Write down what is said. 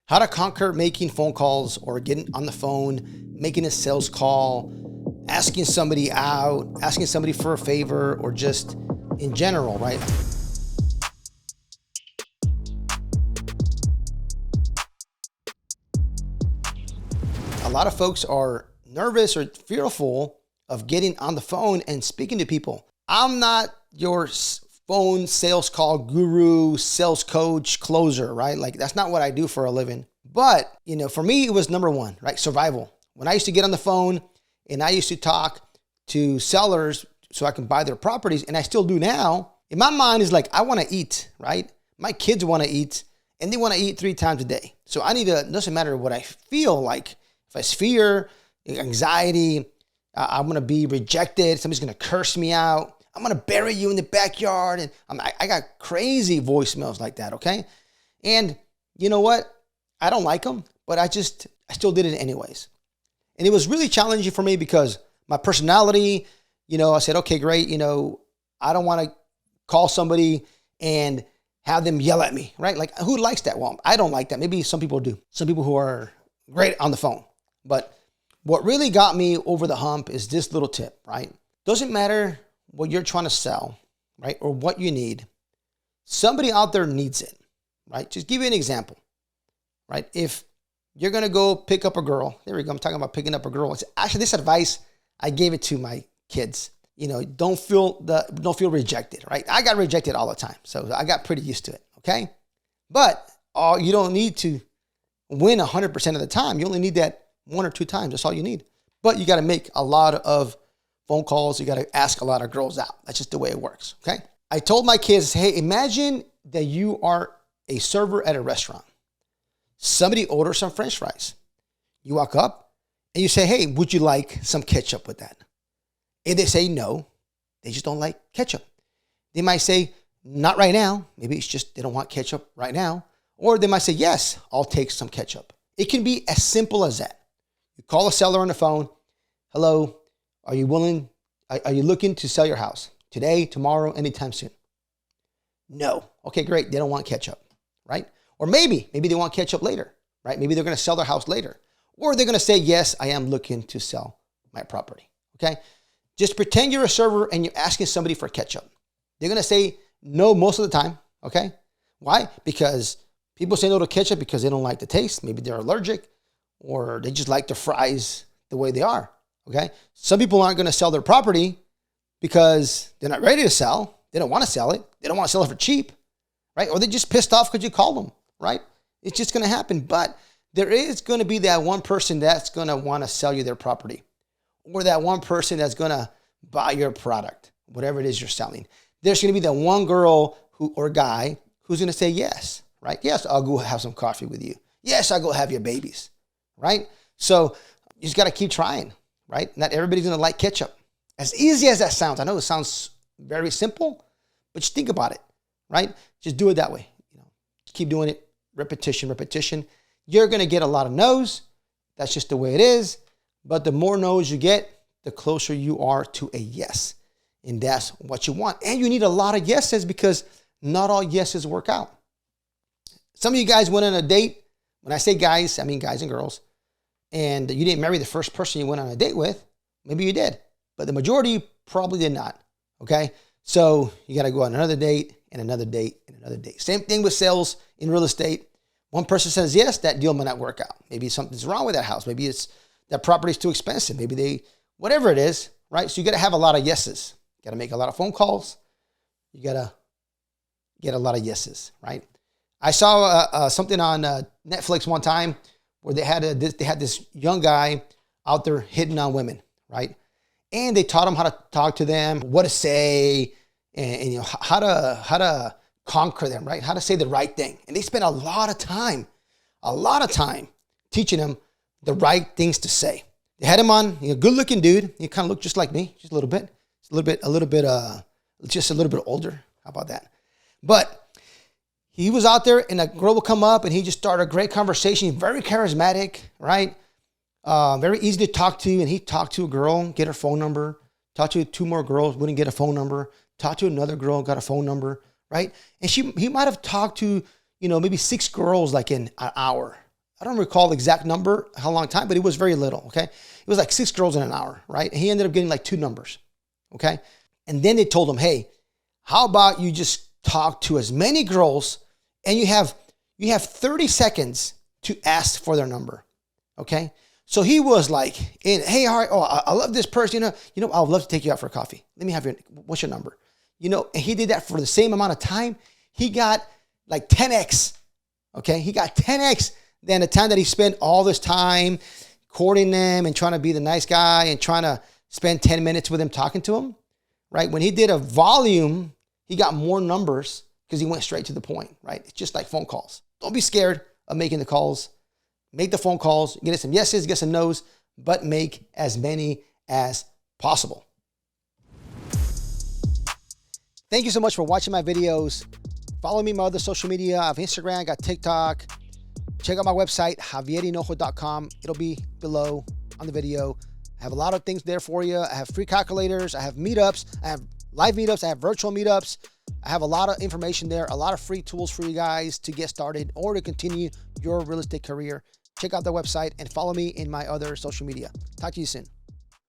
How to conquer making phone calls or getting on the phone, making a sales call, asking somebody out, asking somebody for a favor, or just in general, right? A lot of folks are nervous or fearful of getting on the phone and speaking to people. I'm not your phone sales call guru, sales coach, closer, right? Like that's not what I do for a living. But, for me, it was number one, right? Survival. When I used to get on the phone and I used to talk to sellers so I can buy their properties, and I still do now, in my mind is like, I want to eat, right? My kids want to eat, and they want to eat 3 times a day. So I need to, it doesn't matter what I feel like. If I fear, anxiety, I'm going to be rejected, somebody's going to curse me out, I'm going to bury you in the backyard. And I got crazy voicemails like that, okay? And you know what? I don't like them, but I still did it anyways. And it was really challenging for me because my personality, I said, okay, great. I don't want to call somebody and have them yell at me, right? Like who likes that? Well, I don't like that. Maybe some people do. Some people who are great on the phone. But what really got me over the hump is this little tip, right? Doesn't matter what you're trying to sell, right? Or what you need. Somebody out there needs it, right? Just give you an example. Right? If you're going to go pick up a girl, there we go. I'm talking about picking up a girl. It's actually this advice, I gave it to my kids. Don't feel rejected, right? I got rejected all the time. So I got pretty used to it. Okay. But you don't need to win 100% of the time. You only need that 1 or 2 times. That's all you need. But you got to make a lot of phone calls. You got to ask a lot of girls out. That's just the way it works. Okay. I told my kids, hey, imagine that you are a server at a restaurant. Somebody orders some French fries. You walk up and you say, hey, would you like some ketchup with that? If they say no, they just don't like ketchup. They might say, not right now. Maybe it's just they don't want ketchup right now. Or they might say, yes, I'll take some ketchup. It can be as simple as that. You call a seller on the phone. Hello, are you looking to sell your house today, tomorrow, anytime soon? No. Okay, great. They don't want ketchup, right? Or maybe they want ketchup later, right? Maybe they're going to sell their house later. Or they're going to say, yes, I am looking to sell my property, okay? Just pretend you're a server and you're asking somebody for ketchup. They're going to say no most of the time, okay? Why? Because people say no to ketchup because they don't like the taste. Maybe they're allergic or they just like the fries the way they are, okay? Some people aren't going to sell their property because they're not ready to sell. They don't want to sell it. They don't want to sell it for cheap, right? Or they're just pissed off because you called them. Right? It's just going to happen. But there is going to be that one person that's going to want to sell you their property, or that one person that's going to buy your product, whatever it is you're selling. There's going to be that one girl or guy who's going to say yes, right? Yes, I'll go have some coffee with you. Yes, I'll go have your babies, right? So you just got to keep trying, right? Not everybody's going to like ketchup. As easy as that sounds, I know it sounds very simple, but just think about it, right? Just do it that way. Keep doing it. Repetition. You're going to get a lot of no's. That's just the way it is. But the more no's you get, the closer you are to a yes. And that's what you want. And you need a lot of yeses because not all yeses work out. Some of you guys went on a date. When I say guys, I mean guys and girls. And you didn't marry the first person you went on a date with. Maybe you did. But the majority probably did not. Okay? So you got to go on another date and another date and another date. Same thing with sales in real estate. One person says yes, that deal might not work out. Maybe something's wrong with that house. Maybe it's that property's too expensive. Maybe whatever it is, right? So you got to have a lot of yeses. You got to make a lot of phone calls. You got to get a lot of yeses, right? I saw something on Netflix one time where they had this young guy out there hitting on women, right? And they taught him how to talk to them, what to say, and how to conquer them, right? How to say the right thing. And they spent a lot of time teaching him the right things to say. They had him on, good looking dude. He kind of looked just like me, just a little bit, just a little bit older. How about that? But he was out there and a girl would come up and he just started a great conversation. Very charismatic, right? Very easy to talk to. And he talked to a girl, get her phone number, talked to 2 more girls, wouldn't get a phone number, talked to another girl, got a phone number, right? And he might have talked to, maybe 6 girls like in an hour, I don't recall the exact number, how long time, but it was very little, okay? It was like 6 girls in an hour, right? And he ended up getting like 2 numbers, okay? And then they told him, hey, how about you just talk to as many girls and you have 30 seconds to ask for their number, okay? So he was like, hey, all right, oh, I love this person, you know, I would love to take you out for a coffee. Let me have what's your number? You know, and he did that for the same amount of time. He got like 10x, okay? He got 10x than the time that he spent all this time courting them and trying to be the nice guy and trying to spend 10 minutes with him talking to him, right? When he did a volume, he got more numbers because he went straight to the point, right? It's just like phone calls. Don't be scared of making the calls. Make the phone calls, get some yeses, get some nos, but make as many as possible. Thank you so much for watching my videos. Follow me on my other social media. I have Instagram, I got TikTok. Check out my website, javierhinojo.com. It'll be below on the video. I have a lot of things there for you. I have free calculators. I have meetups. I have live meetups. I have virtual meetups. I have a lot of information there, a lot of free tools for you guys to get started or to continue your real estate career. Check out the website and follow me in my other social media. Talk to you soon.